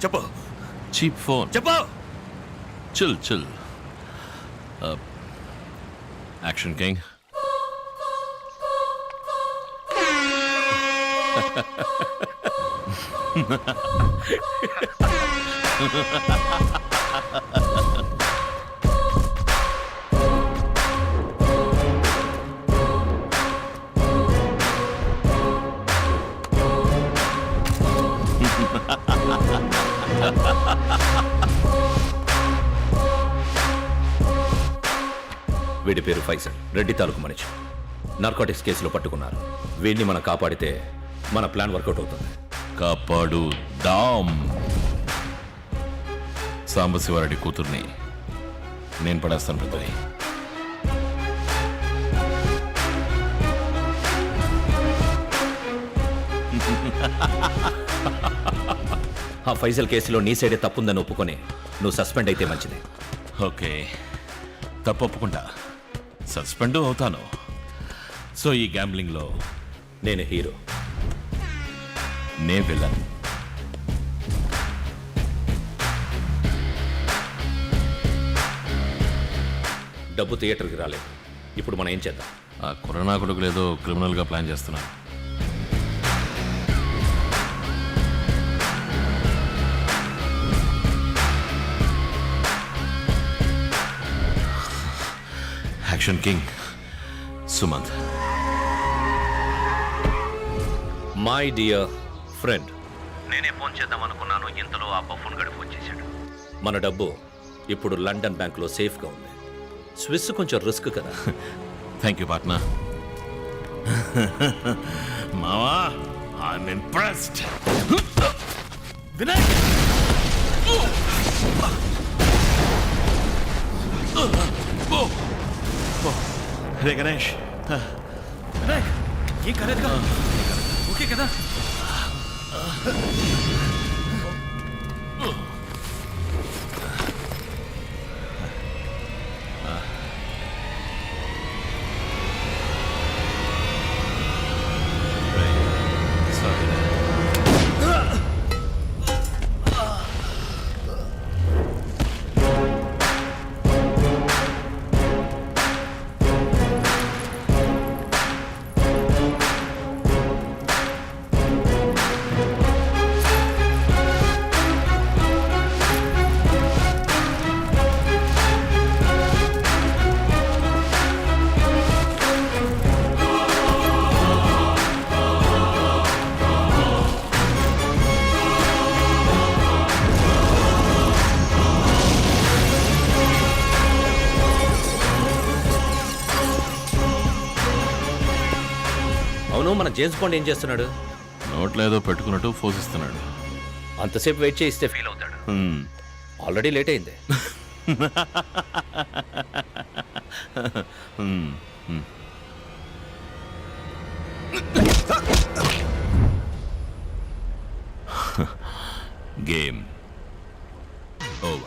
చెప్పు. Cheap phone. చెప్పు. చిల్. Action king. వీడి పేరు ఫైసల్, రెడ్డి తాలూకు మనిషి. నార్కోటిక్స్ కేసులో పట్టుకున్నారు. వీడిని మనం కాపాడితే మన ప్లాన్ వర్కౌట్ అవుతుంది. కాపాడు దామ్. సాంబశివారెడ్డి కూతుర్ని నేను పడేస్తాను పృథ్వీ. ఆ ఫైజల్ కేసులో నీ సైడే తప్పుందని ఒప్పుకొని నువ్వు సస్పెండ్ అయితే మంచిది. ఓకే, తప్పు ఒప్పుకుంటా, సస్పెండ్ అవుతాను. సో ఈ గ్యాంబ్లింగ్లో నేను హీరో, నే విలన్. డబ్బు థియేటర్కి రాలేదు. ఇప్పుడు మనం ఏం చేద్దాం? ఆ కరోనా కొడుకు లేదో క్రిమినల్గా ప్లాన్ చేస్తున్నాను. Action king Sumanth. My dear friend, నేనే ఫోన్ చేద్దాం అనుకున్నాను. ఇంతలో ఆ బఫూన్ గడి ఫోన్ చేశాడు. మన డబ్బు ఇప్పుడు లండన్ బ్యాంకులో సేఫ్గా ఉంది. స్విస్ కొంచెం రిస్క్ కదా. Thank you partner. మావా, ఐఎమ్ ఇంప్రెస్డ్. వినాయక్, రే గణేష్, వినాయక్ ये करेगा ओके కదా అవును, మన జేమ్స్ బాండ్ ఏం చేస్తున్నాడు? నోట్లో ఏదో పెట్టుకున్నట్టు పోషిస్తున్నాడు. అంతసేపు వెయిట్ చేయిస్తే ఫీల్ అవుతాడు. ఆల్రెడీ లేట్ అయింది. Game over.